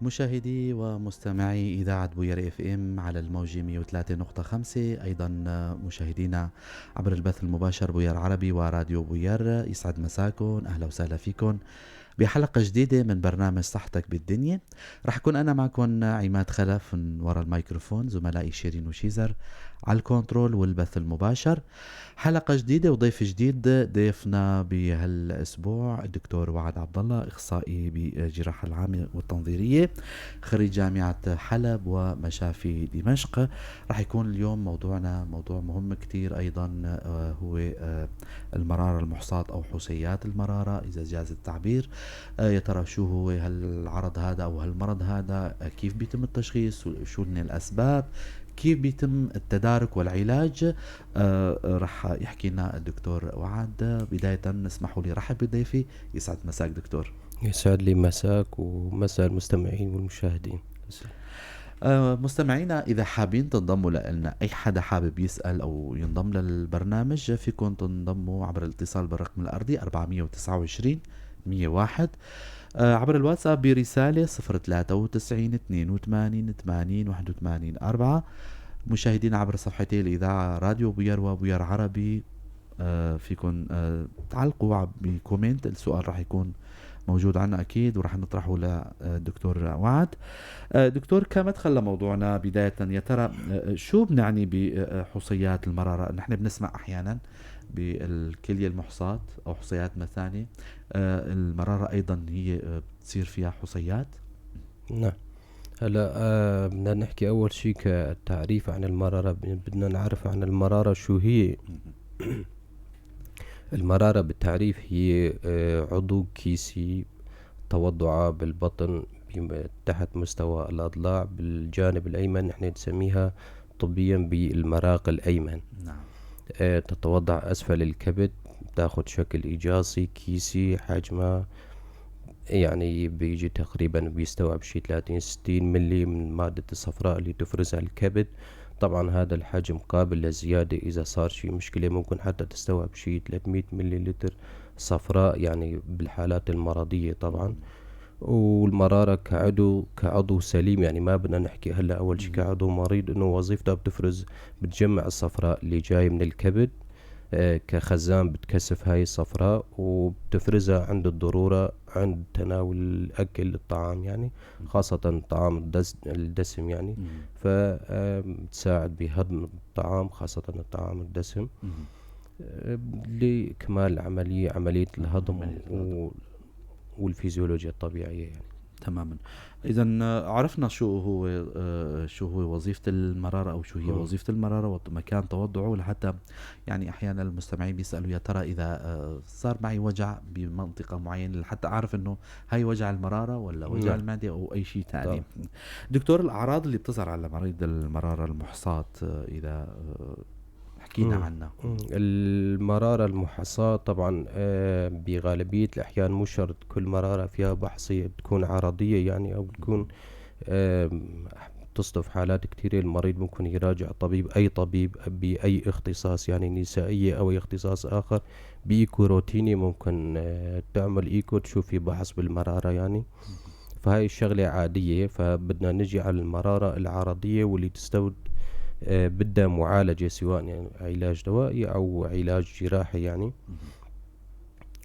مشاهدي ومستمعي إذاعة بوير اف ام على الموج 103.5، أيضا مشاهدينا عبر البث المباشر بوير عربي وراديو بوير. يسعد مساكم، أهلا وسهلا فيكم بحلقة جديدة من برنامج صحتك بالدنيا. رح أكون أنا معكم عماد خلف من وراء الميكروفون، زملائي شيرين وشيزر على الكنترول والبث المباشر. حلقة جديدة وضيف جديد. ضيفنا بهالأسبوع الدكتور وعد عبد الله، إخصائي بالجراحة العامة والتنظيرية، خريج جامعة حلب ومشافي دمشق. رح يكون اليوم موضوعنا موضوع مهم كتير أيضا، هو المرارة المحصاة أو حسيات المرارة إذا جاز التعبير. يا ترى شو هو هالعرض هذا أو هالمرض هذا، كيف بيتم التشخيص، شو من الأسباب، كيف بيتم التدارك والعلاج. رح يحكي لنا الدكتور وعد. بداية اسمحوا لي رحب بضيفي. يسعد مساك دكتور. يسعد لي مساك ومساء المستمعين والمشاهدين. مستمعينا إذا حابين تنضموا لنا، أي حدا حابب يسأل أو ينضم للبرنامج، فيكم تنضموا عبر الاتصال بالرقم الأرضي 429 101، عبر الواتساب برسالة 093 82 80 81 4. مشاهدين عبر صفحتي الإذاعة راديو بوير وبوير عربي، فيكم تعلقوا بكومنت. السؤال راح يكون موجود عنا أكيد وراح نطرحه للدكتور وعد. دكتور، كمدخل لموضوعنا بداية، يا ترى شو بنعني بحصيات المرارة؟ نحن بنسمع أحيانا بالكلية المحصاة أو حصيات مثانة، المرارة أيضا هي بتصير فيها حصيات. نعم. هلا بدنا نحكي أول شيء كتعريف عن المرارة. بدنا نعرف عن المرارة شو هي. المرارة بالتعريف هي عضو كيسي توضع بالبطن تحت مستوى الأضلاع بالجانب الأيمن، نحن نسميها طبيا بالمراق الأيمن. نعم. تتوضع أسفل الكبد، تاخد شكل إيجاصي كيسي، حجمها يعني بيجي تقريبا بيستوعب شي 30-60 ملي من مادة الصفراء اللي تفرزها الكبد. طبعا هذا الحجم قابل للزيادة، إذا صار شي مشكلة ممكن حتى تستوعب شي 300 ملي لتر صفراء يعني بالحالات المرضية طبعا. والمرارة كعضو سليم، يعني ما بدنا نحكي هلا أول شي كعضو مريض إنه وظيفته بتجمع الصفراء اللي جاي من الكبد كخزان، بتكثف هاي الصفراء وبتفرزها عند الضرورة عند تناول الأكل الطعام، يعني خاصة الطعام الدسم يعني. فتساعد بهضم الطعام خاصة الطعام الدسم لكمال عملية الهضم والفيزيولوجيا الطبيعية يعني. تماما. اذا عرفنا شو هو وظيفة المرارة او شو هي وظيفة المرارة ومكان توضعه. لحتى يعني احيانا المستمعين بيسألوا يا ترى اذا صار معي وجع بمنطقة معينة، لحتى اعرف انه هاي وجع المرارة ولا وجع المعدة او اي شيء ثاني. دكتور، الاعراض اللي بتظهر على مريض المرارة المحصاة، اذا حكينا عنها. المرارة المحصاة طبعا بغالبية الأحيان مش شرط كل مرارة فيها بحصية بتكون عرضية يعني، أو بتكون تصدف حالات كثيرة المريض ممكن يراجع أي طبيب بأي اختصاص، يعني نسائية أو أي اختصاص آخر بإيكو روتيني. ممكن تعمل إيكو تشوف في بحث بالمرارة يعني. فهاي الشغلة عادية. فبدنا نجي على المرارة العرضية واللي تستود بدها معالجة، سواء يعني علاج دوائي أو علاج جراحي يعني.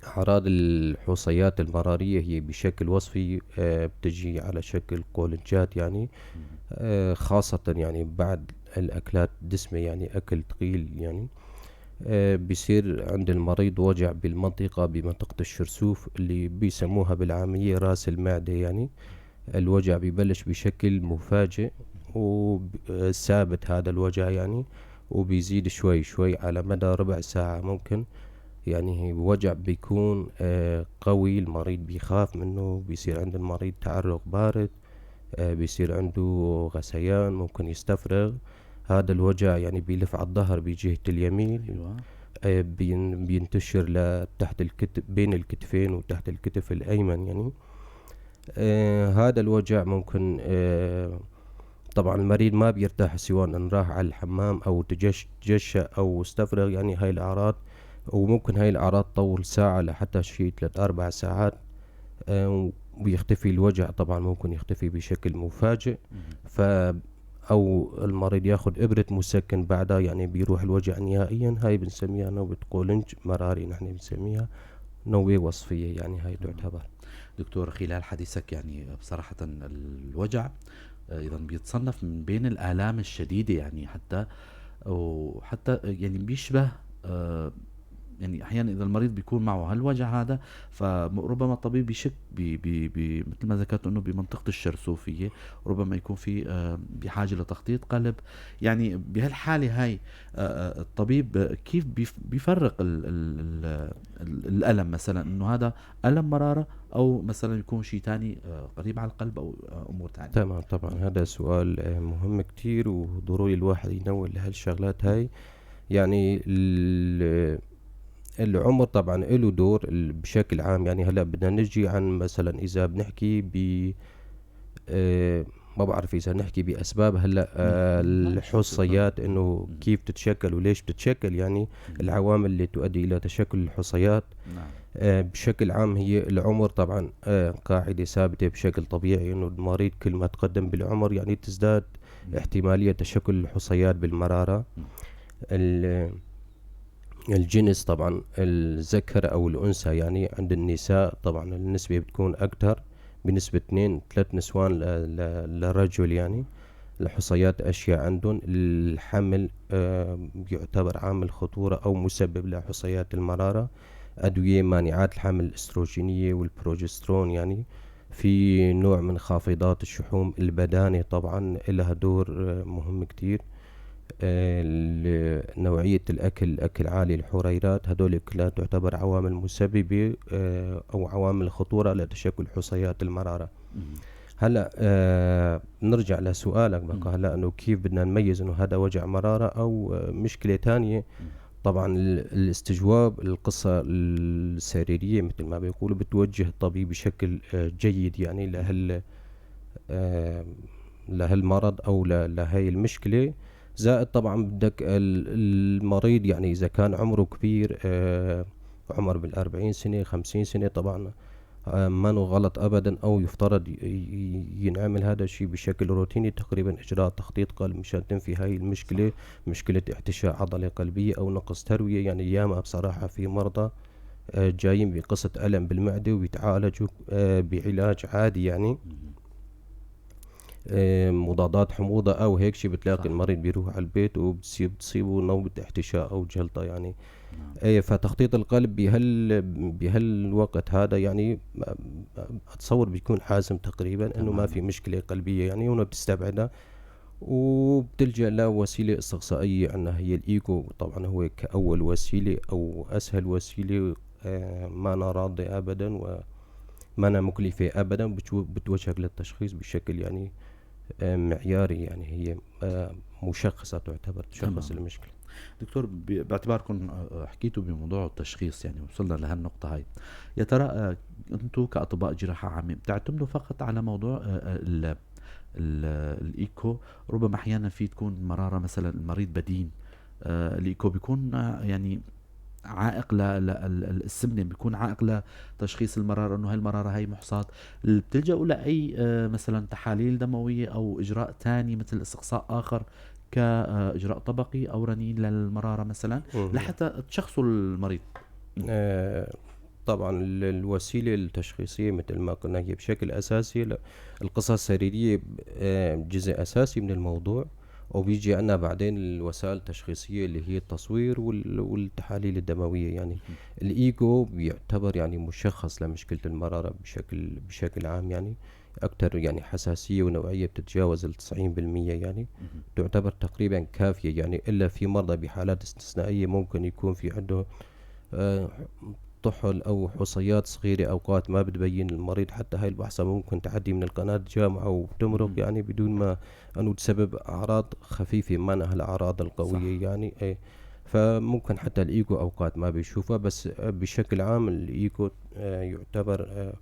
أعراض الحصيات المرارية هي بشكل وصفي بتجي على شكل قولنجات يعني، خاصة يعني بعد الأكلات الدسمة، يعني أكل ثقيل يعني. بيصير عند المريض وجع بمنطقة الشرسوف اللي بيسموها بالعامية راس المعدة يعني. الوجع بيبلش بشكل مفاجئ وثابت هذا الوجع يعني، وبيزيد شوي شوي على مدى ربع ساعة ممكن. يعني وجع بيكون قوي، المريض بيخاف منه، بيصير عند المريض تعرق بارد، بيصير عنده غثيان، ممكن يستفرغ. هذا الوجع يعني بيلف على الظهر بجهة اليمين. بينتشر لتحت الكتف، بين الكتفين وتحت الكتف الأيمن يعني. هذا الوجع ممكن طبعا المريض ما بيرتاح سواء ان راح على الحمام او تجشأ او استفرغ، يعني هاي الاعراض. وممكن هاي الاعراض تطول ساعة لحتى شي 3-4 ساعات. ويختفي الوجع، طبعا ممكن يختفي بشكل مفاجئ. ف او المريض ياخذ ابرة مسكن بعدها، يعني بيروح الوجع نهائيا. هاي بنسميها نوبة قولنج مراري، نحن بنسميها نوبة وصفية، يعني هاي تعتبر. دكتور، خلال حديثك يعني بصراحة الوجع ايضا بيتصنف من بين الآلام الشديدة، يعني حتى يعني بيشبه يعني احيانا اذا المريض بيكون معه هالوجع هذا، فربما الطبيب بيشك مثل ما ذكرت انه بمنطقه الشرسوفيه، ربما يكون في بحاجه لتخطيط قلب. يعني بهالحاله هاي الطبيب كيف بيفرق الالم، مثلا انه هذا الم مراره او مثلا يكون شيء تاني قريب على القلب او امور تانية. تمام، طبعا هذا سؤال مهم كتير، وضروري الواحد ينوه لهالشغلات هاي. يعني العمر طبعا له دور بشكل عام. يعني هلا بدنا نجي عن مثلا اذا بنحكي ما بعرف اذا نحكي باسباب هلا الحصيات، انه كيف تتشكل وليش بتتشكل، يعني العوامل اللي تؤدي الى تشكل الحصيات. نعم. بشكل عام هي العمر طبعا قاعدة ثابتة بشكل طبيعي، انه المريض كل ما تقدم بالعمر يعني تزداد احتمالية تشكل الحصيات بالمرارة. الجنس طبعا الذكر او الانثى، يعني عند النساء طبعا النسبة بتكون اكتر بنسبة 2-3 نسوان للرجل. يعني الحصيات اشياء عندهم. الحمل يعتبر عامل خطورة او مسبب لحصيات المرارة. أدوية مانعات الحمل الأستروجينية والبروجسترون، يعني في نوع من خافضات الشحوم، البدانة طبعا لها دور مهم كتير. نوعية الأكل عالي الحريرات، هدول كلها تعتبر عوامل مسببة أو عوامل خطورة لتشكل حصيات المرارة. هلا نرجع لسؤالك بقى، هلا انه كيف بدنا نميز انه هذا وجع مرارة او مشكلة تانية. طبعا الاستجواب القصة السريرية مثل ما بيقولوا بتوجه الطبيب بشكل جيد، يعني لهالمرض او لهي المشكلة. زائد طبعا بدك المريض، يعني اذا كان عمره كبير عمر بال40 سنة 50 سنة، طبعا ما غلط ابدا، او يفترض ينعمل هذا الشيء بشكل روتيني، تقريبا اجراء تخطيط قلب مشان تنفي هاي المشكله. مشكله احتشاء عضله قلبيه او نقص ترويه. يعني ياما بصراحه في مرضى جايين بقصه الم بالمعده وبيتعالجوا بعلاج عادي، يعني مضادات حموضه او هيك شيء، بتلاقي المريض بيروح على البيت وبتصيبه نوبه احتشاء او جلطه. يعني ايه، فتخطيط القلب بهالوقت هذا يعني اتصور بيكون حازم تقريبا انه ما في مشكله قلبيه، يعني وانه بتستبعدها وبتلجأ لوسيله استقصائيه عندنا هي الايكو. طبعا هو كاول وسيله او اسهل وسيله، ما أنا راضي ابدا وما أنا مكلفه ابدا، بتوجهك للتشخيص بشكل يعني معياري. يعني هي مشخصه، تعتبر تشخص المشكله. دكتور، باعتباركم حكيتوا بموضوع التشخيص، يعني وصلنا لهالنقطة هاي، يا ترى انتم كأطباء جراحة عامة بتعتمدوا فقط على موضوع الايكو؟ ربما احيانا في تكون مرارة مثلا المريض بدين، الايكو بيكون يعني عائق السمنة، بيكون عائق لتشخيص المرارة، انه هاي المرارة هاي محصات. بتلجأوا لأي مثلا تحاليل دموية او اجراء تاني مثل استقصاء اخر كإجراء طبقي أو رنين للمرارة مثلا لحتى تشخصوا المريض؟ طبعا الوسيلة التشخيصية مثل ما قلنا هي بشكل أساسي القصة السريرية جزء أساسي من الموضوع، وبيجي عنا بعدين الوسائل التشخيصية اللي هي التصوير والتحاليل الدموية. يعني الإيكو بيعتبر يعني مشخص لمشكلة المرارة بشكل عام، يعني أكتر يعني حساسية ونوعية بتتجاوز 90%، يعني تعتبر تقريبا كافية. يعني إلا في مرضى بحالات استثنائية ممكن يكون في عنده طحل أو حصيات صغيرة أوقات ما بتبين المريض، حتى هاي البحثة ممكن تعدي من القناة جامعة وتمرق يعني بدون ما أنه تسبب أعراض خفيفة، ما أنها الأعراض القوية. يعني إيه، فممكن حتى الإيكو أوقات ما بيشوفها. بس بشكل عام الإيكو يعتبر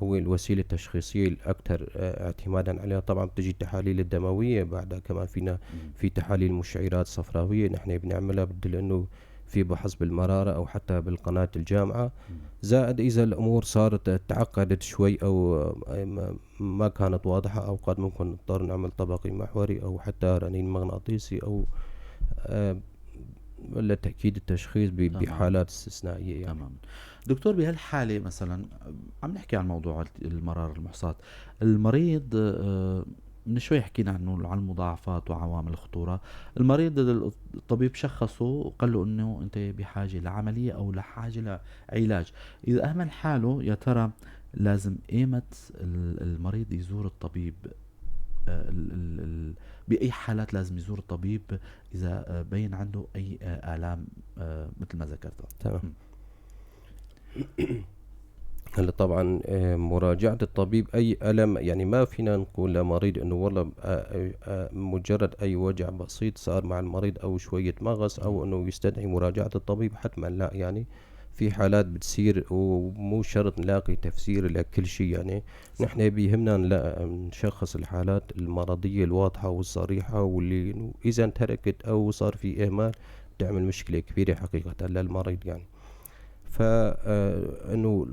هو الوسيلة التشخيصية الأكثر اعتمادا عليها. طبعا بتجي التحاليل الدموية بعدها، كمان في تحاليل مشعرات صفراوية نحن بنعملها، بدل أنه في بحث بالمرارة أو حتى بالقناة الجامعة. زائد إذا الأمور صارت تعقدت شوي أو ما كانت واضحة، أو قد ممكن نضطر نعمل طبقي محوري أو حتى رنين مغناطيسي أو ولا تأكيد التشخيص بحالات استثنائية يعني. تمام دكتور، بهالحالة مثلا عم نحكي عن موضوع المرار المحصاة. المريض من شوي حكينا عنه، عن المضاعفات وعوامل الخطورة. المريض الطبيب شخصه وقال له انه انت بحاجة لعملية او لحاجة لعلاج. اذا اهمل حاله يا ترى لازم ايمت المريض يزور الطبيب؟ بأي حالات لازم يزور الطبيب إذا بين عنده أي آلام مثل ما ذكرت؟ تمام. هلا طبعا مراجعة الطبيب أي ألم، يعني ما فينا نقول لمريض إنه والله مجرد أي وجع بسيط صار مع المريض أو شوية مغص أو إنه يستدعي مراجعة الطبيب، حتما لا. يعني في حالات بتصير ومو شرط نلاقي تفسير لكل شيء. يعني نحن بيهمنا نشخص الحالات المرضية الواضحة والصريحة، واللي إذا انتركت أو صار في إهمال تعمل مشكلة كبيرة حقيقة للمريض يعني. فانه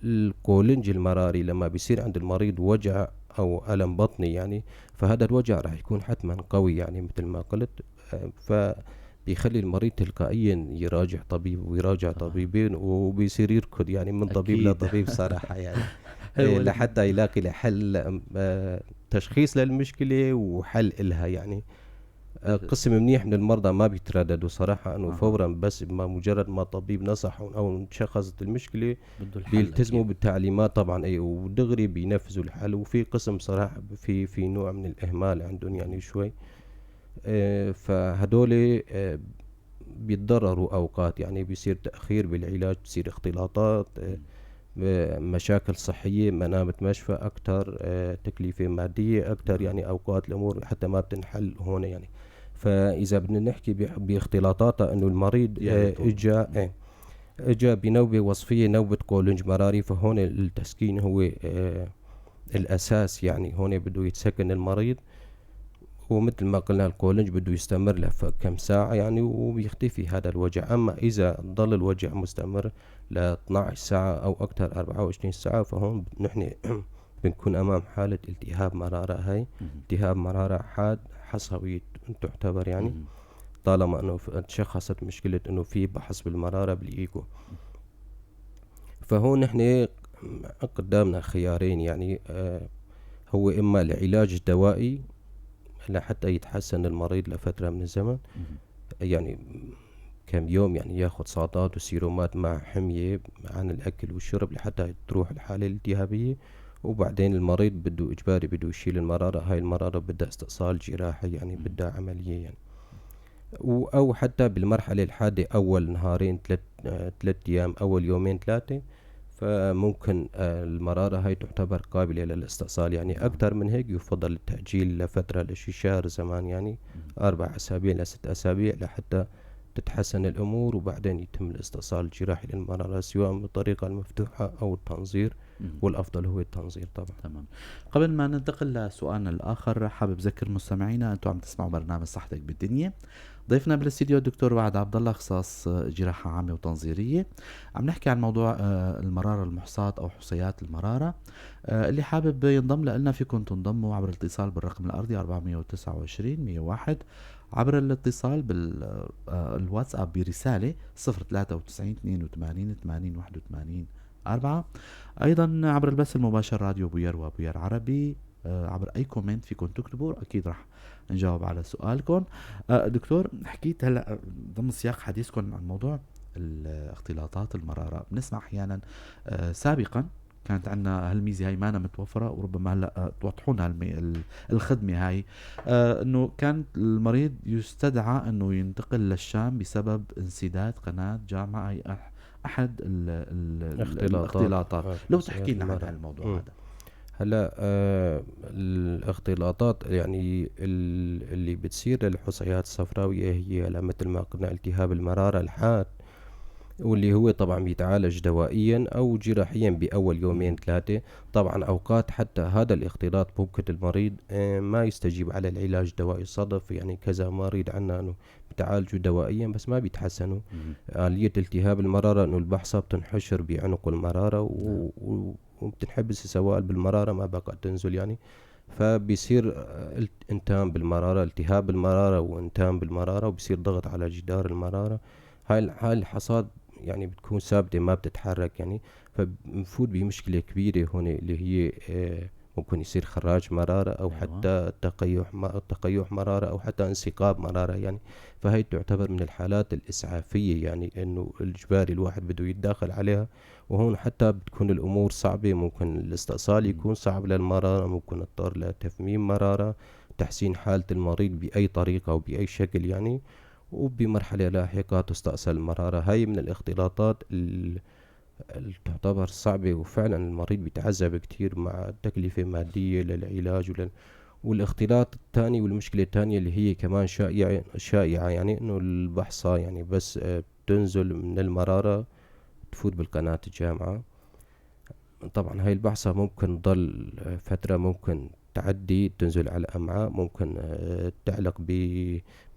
الكولنج المراري لما بيصير عند المريض وجع او الم بطني يعني، فهذا الوجع راح يكون حتما قوي يعني مثل ما قلت. فبيخلي المريض تلقائيا يراجع طبيب ويراجع طبيبين وبيصير يركض يعني من طبيب لطبيب صراحة يعني لحتى يلاقي لحل تشخيص للمشكلة وحل إلها يعني. قسم منيح من المرضى ما بيترددوا صراحة انه فورا بس ما مجرد ما طبيب نصحهم او شخصت المشكلة بيلتزموا بالتعليمات طبعا اي ودغري بينفذوا الحل. وفي قسم صراحة في نوع من الاهمال عندهم يعني شوي، فهدول بيتضرروا اوقات يعني، بيصير تأخير بالعلاج، بيصير اختلاطات، مشاكل صحية، منامة مشفى اكتر، تكلفة مادية اكتر يعني. اوقات الامور حتى ما بتنحل هون يعني. فإذا بدنا نحكي باختلاطاتها إنه المريض إجا بنوبة وصفية، نوبة كولنج مراري، فهون التسكين هو الأساس يعني. هون بده يتسكن المريض، ومثل ما قلنا الكولنج بده يستمر له كم ساعة يعني وبيختفي هذا الوجع. أما إذا ضل الوجع مستمر ل 12 ساعة أو أكثر 24 ساعة، فهون نحن بنكون أمام حالة التهاب مرارة. هاي التهاب مرارة حاد حصوي تعتبر يعني، طالما انه تشخصت مشكلة انه في بحث بالمرارة بالايكو. فهون نحن قدامنا خيارين يعني، هو اما العلاج الدوائي لحتى يتحسن المريض لفترة من الزمن يعني كم يوم، يعني ياخد ساطات وسيرومات مع حمية عن الاكل والشرب لحتى تروح الحالة الالتهابية. وبعدين المريض بده اجباري بده يشيل المرارة. هاي المرارة بدها استئصال جراحي يعني، بدها عملية يعني. او حتى بالمرحلة الحادة اول نهارين 3 ايام، اول يومين 3، فممكن المرارة هاي تعتبر قابلة للاستئصال يعني. اكثر من هيك يفضل التأجيل لفترة لشي شهر زمان يعني، 4 أسابيع ل6 أسابيع لحتى تتحسن الأمور، وبعدين يتم الاستئصال الجراحي للمرارة سواء بالطريقة المفتوحة أو التنظير، والأفضل هو التنظير طبعا. تمام. قبل ما ننتقل لسؤالنا الآخر، حابب أذكر مستمعينا أنتم عم تسمعوا برنامج صحتك بالدنيا. ضيفنا بالاستديو الدكتور وعد عبد الله، اختصاص جراحة عامة وتنظيرية. عم نحكي عن موضوع المرارة المحصاة أو حصيات المرارة. اللي حابب ينضم لنا فيكم تنضموا عبر الاتصال بالرقم الأرضي 429 101، عبر الاتصال بالواتساب برسالة 093 82 80 81 4. ايضا عبر البث المباشر راديو بوير وبوير عربي. عبر اي كومنت فيكم تكتبوا، اكيد راح نجاوب على سؤالكم. دكتور، حكيت هلا ضمن سياق حديثكم عن موضوع الاختلاطات المرارة. بنسمع احيانا سابقا كانت عندنا هالميزه هاي مانا متوفره، وربما هلا توضحوا لنا الخدمه هاي. انه كان المريض يستدعى انه ينتقل للشام بسبب انسداد قناه جامعه، اي احد الاختلاطات. لو تحكي لنا عن هالموضوع هذا. هلا الاختلاطات يعني اللي بتصير للحصيات الصفراوية هي مثل ما قلنا التهاب المرارة الحاد. واللي هو طبعا بيتعالج دوائيا أو جراحيا بأول يومين 3. طبعا أوقات حتى هذا الاختلاط ممكن المريض ما يستجيب على العلاج الدوائي. صدف يعني كذا مريض عنا أنه بتعالجوا دوائيا بس ما بيتحسنوا. آلية التهاب المرارة أنه البحصة بتنحشر بعنق المرارة وبتنحبس السوائل بالمرارة ما بقى تنزل يعني، فبيصير انتان بالمرارة، التهاب المرارة وانتان بالمرارة، وبيصير ضغط على جدار المرارة. هاي الحصاد يعني بتكون ثابتة ما بتتحرك يعني، فبنفوت بمشكلة كبيرة هون اللي هي ممكن يصير خراج مرارة أو أيوة. حتى تقيح مرارة أو حتى انسقاب مرارة يعني. فهي تعتبر من الحالات الإسعافية يعني إنه الإجباري الواحد بده يتداخل عليها. وهون حتى بتكون الأمور صعبة، ممكن الاستئصال يكون صعب للمرارة، ممكن نضطر لتثمين مرارة، تحسين حالة المريض بأي طريقة أو بأي شكل يعني. وبمرحلة لاحقة تستأصل المرارة. هاي من الاختلاطات اللي تعتبر صعبة، وفعلا المريض بيتعذب كتير مع تكلفة مادية للعلاج والاختلاط الثاني والمشكلة الثانية اللي هي كمان شائعة يعني انه البحصة يعني بس بتنزل من المرارة تفوت بالقناة الجامعة. طبعا هاي البحصة ممكن تضل فترة، ممكن تعدي تنزل على الأمعاء، ممكن تعلق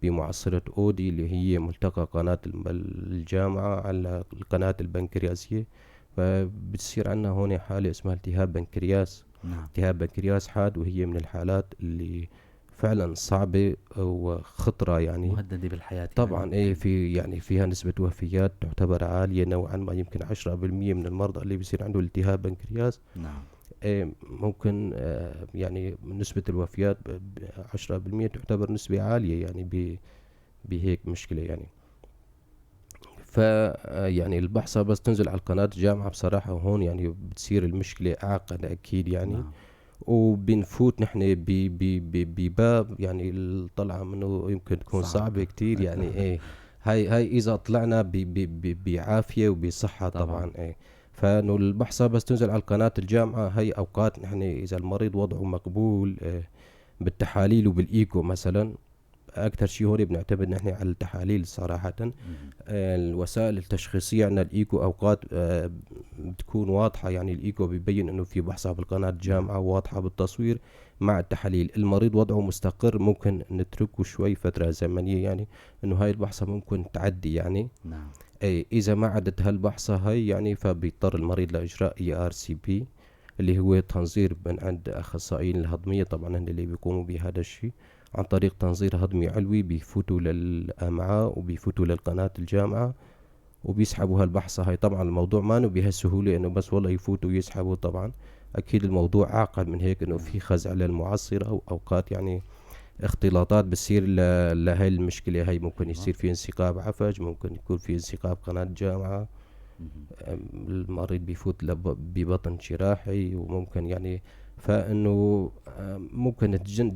بمعصرة أودي اللي هي ملتقى قناة الجامعة على القناة البنكرياسية، فبتصير عنا هون حالة اسمها التهاب بنكرياس. نعم. التهاب بنكرياس حاد، وهي من الحالات اللي فعلا صعبة وخطرة يعني. مهددة بالحياة طبعا يعني. ايه في يعني فيها نسبة وفيات تعتبر عالية نوعا ما، يمكن 10% من المرضى اللي بيصير عنده التهاب بنكرياس نعم. إيه ممكن يعني نسبة الوفيات 10% تعتبر نسبة عالية يعني بهيك مشكلة يعني. ف يعني البحصة بس تنزل على القناة الجامعة بصراحة، وهون يعني بتصير المشكلة أعقد أكيد يعني. نعم. وبنفوت نحن بباب يعني الطلعة منه يمكن تكون صعب. صعبة كتير يعني ايه. هاي اذا طلعنا بعافية وبصحة طبعا. طبعا ايه. فانه البحصة بس تنزل على قناة الجامعة، هاي اوقات نحن اذا المريض وضعه مقبول بالتحاليل وبالايكو مثلا. اكثر شيء هون بنعتمد نحن على التحاليل صراحة. الوسائل التشخيصية عندنا الإيكو أوقات بتكون واضحة يعني، الإيكو بيبين إنه في بحصة بالقناة الجامعة واضحة بالتصوير مع التحاليل. المريض وضعه مستقر ممكن نتركه شوي فترة زمنية يعني، إنه هاي البحصة ممكن تعدي يعني. نعم. أي إذا ما عدت هالبحصة هاي يعني فبيضطر المريض لإجراء ERCP اللي هو تنظير من عند أخصائيين الهضمية. طبعا هن اللي بيقوموا بهذا الشيء عن طريق تنظير هضمي علوي، بيفوتوا للأمعاء وبيفوتوا للقناة الجامعة وبيسحبوا هالبحصة هاي. طبعا الموضوع ما بهالسهولة انه بس والله يفوتوا ويسحبوا، طبعا اكيد الموضوع اعقد من هيك، انه في خزعة للمعصرة او اوقات يعني اختلاطات بتصير لهي المشكلة هاي. ممكن يصير في انسقاب عفج، ممكن يكون في انسقاب قناة جامعة، المريض بيفوت ببطن جراحي، وممكن يعني فانه ممكن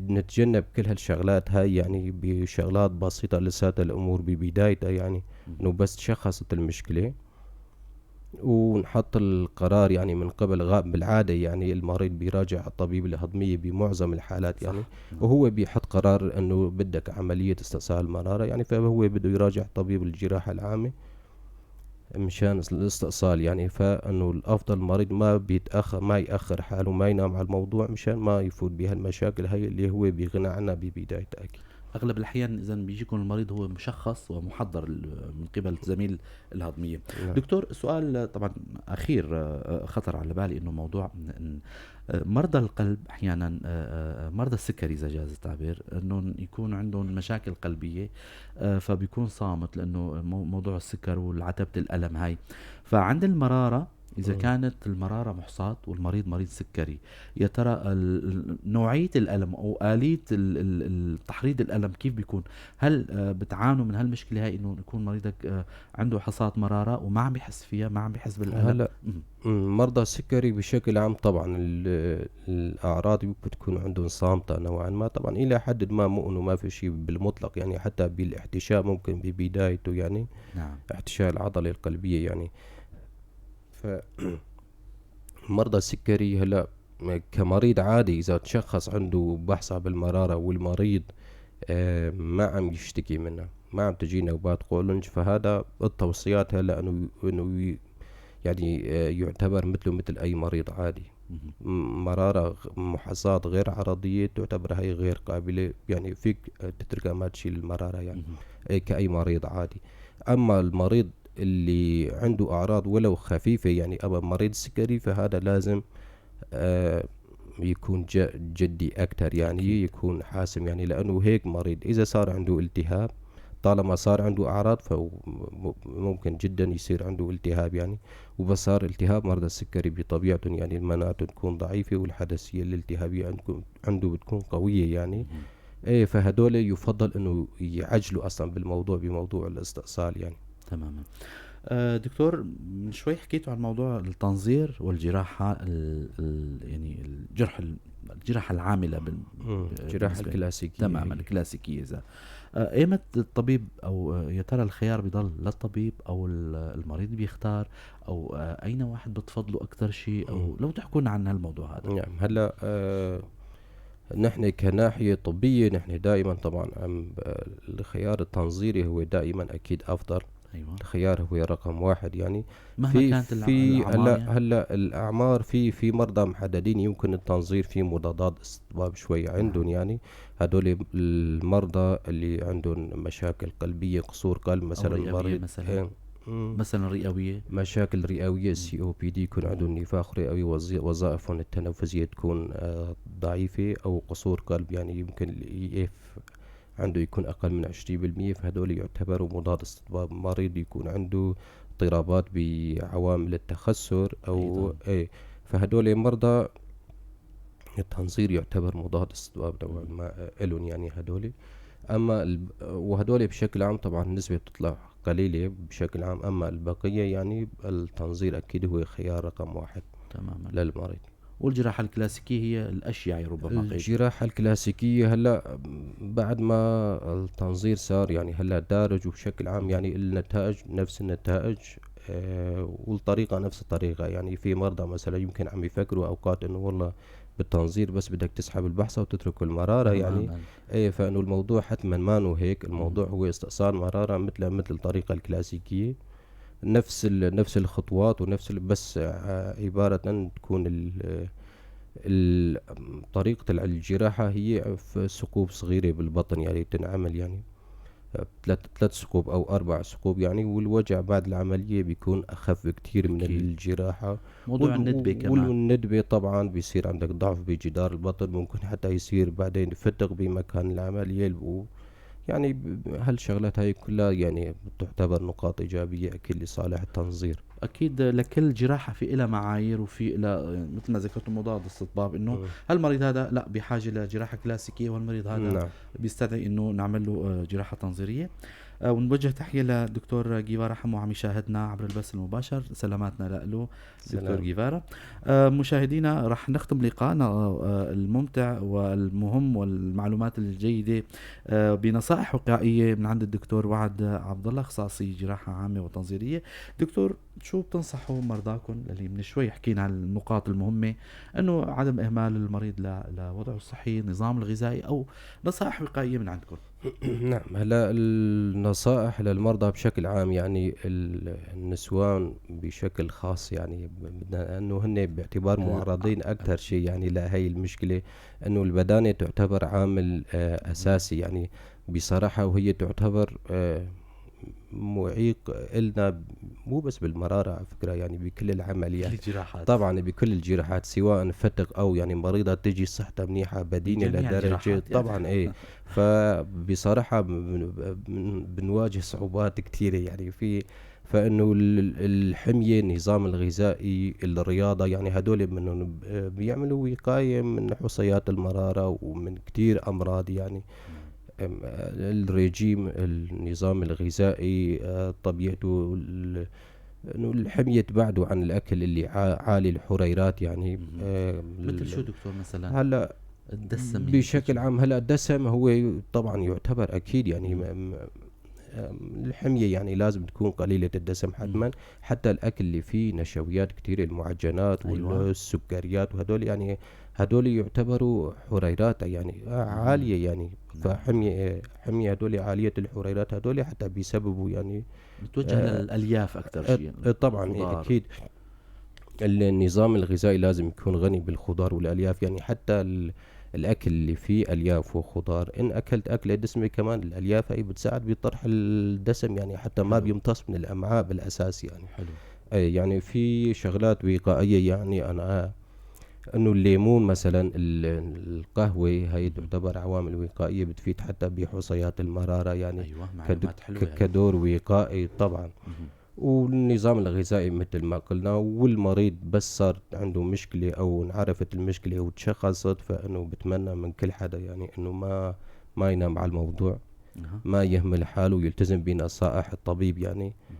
نتجنب كل هالشغلات هاي يعني بشغلات بسيطة لساتها الامور ببدايتها يعني، انه بس تشخصت المشكلة ونحط القرار يعني من قبل. بالعادة يعني المريض بيراجع الطبيب الهضمية بمعظم الحالات يعني، وهو بيحط قرار انه بدك عملية استئصال مرارة يعني، فهو بده يراجع طبيب الجراحة العامة مشان الاستئصال يعني. فانه الافضل المريض ما بيتاخر، ما ياخر حاله، ما ينام على الموضوع مشان ما يفوت بهالمشاكل هي اللي هو بيغنى عنها ببدايته اكيد. اغلب الاحيان اذا بيجيكم المريض هو مشخص ومحضر من قبل زميل الهضميه. نعم. دكتور، سؤال طبعا اخير خطر على بالي، انه موضوع مرضى القلب احيانا، مرضى السكري اذا جاز التعبير، انه يكون عندهم مشاكل قلبيه، فبيكون صامت لانه موضوع السكر والعتبه الالم هاي. فعند المراره، إذا كانت المرارة محصاة والمريض مريض سكري، يا ترى نوعية الألم أو آلية تحريض الألم كيف بيكون؟ هل بتعانوا من هالمشكلة هاي، إنه يكون مريضك عنده حصاد مرارة وما عم بيحس فيها، ما عم بيحس بالألم؟ هلا مرضى السكري بشكل عام طبعا الأعراض ممكن تكون عندهم صامتة نوعا ما، طبعا إلى حد ما، مو إنه ما في شيء بالمطلق يعني، حتى بالاحتشاء ممكن ببدايته يعني. نعم. احتشاء العضلة القلبية يعني. فمرضى السكري هلا كمريض عادي إذا تشخص عنده بحصة بالمرارة والمريض ما عم يشتكي منها، ما عم تجي نوبات قولنج. فهذا التوصيات هلا انه يعني يعتبر مثل اي مريض عادي. مرارة محاصاة غير عرضية تعتبر هي غير قابلة، يعني فيك تتركها ما تشيل المرارة يعني كأي مريض عادي. أما المريض اللي عنده أعراض ولو خفيفة، يعني أما مريض السكري، فهذا لازم يكون جدي أكتر، يعني يكون حاسم، يعني لأنه هيك مريض إذا صار عنده التهاب، طالما صار عنده أعراض فممكن جدا يصير عنده التهاب يعني. وبس صار التهاب مرضى السكري بطبيعتهم يعني المناعة تكون ضعيفة والحساسية الالتهابية عنده بتكون قوية يعني. ايه، فهدول يفضل انه يعجلوا اصلا بالموضوع بموضوع الاستئصال يعني. تماما. دكتور، من شوي حكيتوا عن موضوع التنظير والجراحة يعني الجراحة العاملة الجراحة الكلاسيكية. تماما الكلاسيكية. إذا ايمت الطبيب او يا ترى الخيار بيضل للطبيب او المريض بيختار، او اين واحد بتفضلوا اكثر شيء، او لو تحكونا عن هالموضوع هذا؟ نعم، هلا نحن كناحية طبية نحن دائما طبعا الخيار التنظيري هو دائما اكيد افضل. أيوة. الخيار هو رقم واحد يعني. مهما كانت الأعمار يعني. هلا الأعمار في مرضى محددين يمكن التنظير في مضادات استطباب شوي عندهم يعني. هدول المرضى اللي عندهم مشاكل قلبية، قصور قلب مثلا، مريض مثلا رئوية، مشاكل رئوية COPD، يكون عندهم نفاخ رئوي، وظائفهم التنفسية تكون ضعيفة، أو قصور قلب يعني يمكن الEF عنده يكون أقل من 20%. فهدول يعتبروا مضاد استطباب. مريض يكون عنده اضطرابات بعوامل التخثر أو إيه، فهدول مرضى التنظير يعتبر مضاد استطباب نوعا ما إلهم يعني هدول. أما وهدول بشكل عام طبعا النسبة بتطلع قليلة بشكل عام. أما البقية يعني التنظير أكيد هو خيار رقم واحد تماما للمريض. والجراحة الكلاسيكية هي الأشيع ربما. الجراحة الكلاسيكية هلا بعد ما التنظير صار يعني هلا دارج، وبشكل عام يعني النتائج نفس النتائج والطريقة نفس الطريقة. يعني في مرضى مثلا يمكن عم يفكروا أوقات إنه والله بالتنظير بس بدك تسحب البحصة وتترك المرارة يعني. ايه، فإنه الموضوع حتما ما انه هيك. الموضوع هو استئصال مرارة مثل الطريقة الكلاسيكية، نفس الخطوات ونفس بس عبارة تكون طريقة الجراحة هي في ثقوب صغيرة بالبطن يعني تنعمل يعني 3 ثقوب أو 4 ثقوب يعني. والوجع بعد العملية بيكون أخف بكتير من الجراحة. موضوع الندبة كمان، والندبة طبعا بيصير عندك ضعف بجدار البطن، ممكن حتى يصير بعدين فتق بمكان العملية. يعني هالشغلات هاي كلها يعني تعتبر نقاط إيجابية أكيد لصالح التنظير. أكيد لكل جراحة في إلها معايير وفي إلها مثل ما ذكرت مضاد استطباب، إنه هالمريض هذا لا بحاجة لجراحة كلاسيكية، والمريض هذا بيستدعي إنه نعمل له جراحة تنظيرية. ونوجه تحية للدكتور جيفارا حمو عم يشاهدنا عبر البث المباشر، سلاماتنا له دكتور جيفارا. مشاهدينا رح نختم لقاءنا الممتع والمهم والمعلومات الجيدة بنصائح وقائية من عند الدكتور وعد عبد الله، اخصائي جراحة عامة وتنظيرية. دكتور، شو بتنصحوا مرضاكم اللي من شوي حكينا عن النقاط المهمة، انه عدم اهمال المريض لوضعه الصحي، النظام الغذائي، او نصائح وقائية من عندكم؟ نعم، هلا النصائح للمرضى بشكل عام يعني النسوان بشكل خاص يعني انه هن باعتبار معرضين اكثر شيء يعني لهي المشكلة، انه البدانة تعتبر عامل اساسي يعني بصراحة، وهي تعتبر معيق إلنا مو بس بالمرارة على فكرة، يعني بكل العمليات طبعا، بكل الجراحات سواء فتق أو يعني مريضة تجي صحتها منيحة بدينة لدرجة طبعا ايه. فبصراحة بنواجه صعوبات كتيرة يعني فإنه الحمية، النظام الغذائي، الرياضة، يعني هدول منهم بيعملوا وقاية من حصيات المرارة ومن كتير أمراض يعني. الرجيم، النظام الغذائي، طبيعته، انه الحمية بعده عن الاكل اللي عالي الحريرات يعني. مثل شو دكتور مثلا؟ هلا الدسم بشكل عام، هلا الدسم هو طبعا يعتبر اكيد يعني الحمية يعني لازم تكون قليلة الدسم حتما. حتى الأكل اللي فيه نشويات كتير، المعجنات والسكريات وهدول يعني هدول يعتبروا حريرات يعني عالية يعني. نعم. فحمية هدول عالية الحريرات هدول حتى بيسببوا يعني متوجه آه، للألياف أكثر شيء، طبعا الخضار. أكيد النظام الغذائي لازم يكون غني بالخضار والألياف. يعني حتى الأكل اللي فيه ألياف وخضار، إن أكلت أكلة دسمة كمان الألياف هي بتساعد بطرح الدسم يعني، حتى ما حلو. بيمتص من الأمعاء بالأساس يعني. حلو. يعني في شغلات وقائية يعني أنا إنه الليمون مثلا القهوة هي مهم. تعتبر عوامل وقائية بتفيد حتى بحصيات المرارة يعني، أيوة، معلومات حلوة هاي. كدور وقائي طبعا. مهم. والنظام الغذائي مثل ما قلنا، والمريض بس صار عنده مشكلة أو انعرفت المشكلة وتشخصت، فإنه بتمنى من كل حدا يعني إنه ما ينام على الموضوع، أها. ما يهمل حاله ويلتزم بنصائح الطبيب يعني. مهم.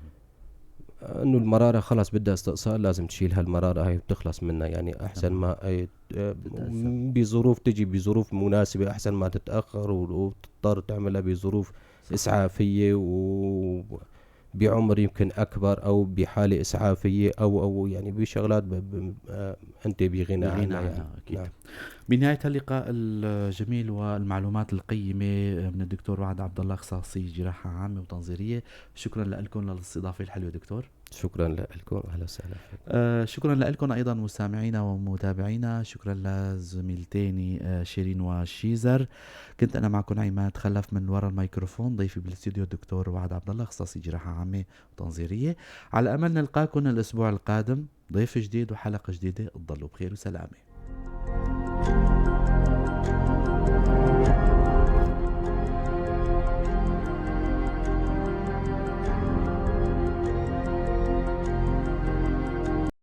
انه المرارة خلاص بدها استئصال، لازم تشيل هالمرارة هاي وتخلص منها يعني. احسن تمام. ما تتأثر. بظروف تجي بظروف مناسبة، احسن ما تتأخر وتضطر تعملها بظروف صحيح. اسعافية بعمر يمكن اكبر، او بحالة اسعافية، او يعني بشغلات انت بغنى بغنى عنها يعني. عنها أكيد. نعم. بنهاية اللقاء الجميل والمعلومات القيمة من الدكتور وعد عبد الله، اخصائي جراحة عامة وتنظيرية، شكرا لكم للاستضافة الحلوة دكتور. شكرا لكم، اهلا وسهلا فيكم. شكرا لكم أيضا مستمعينا ومتابعينا. شكرا لزميلتيني شيرين وشيزر. كنت أنا معكم عماد خلف من وراء الميكروفون. ضيفي بالاستوديو الدكتور وعد عبد الله، اخصائي جراحة عامة وتنظيرية. على أمل نلقاكم الأسبوع القادم ضيف جديد وحلقة جديدة. تضلوا بخير وسلامة.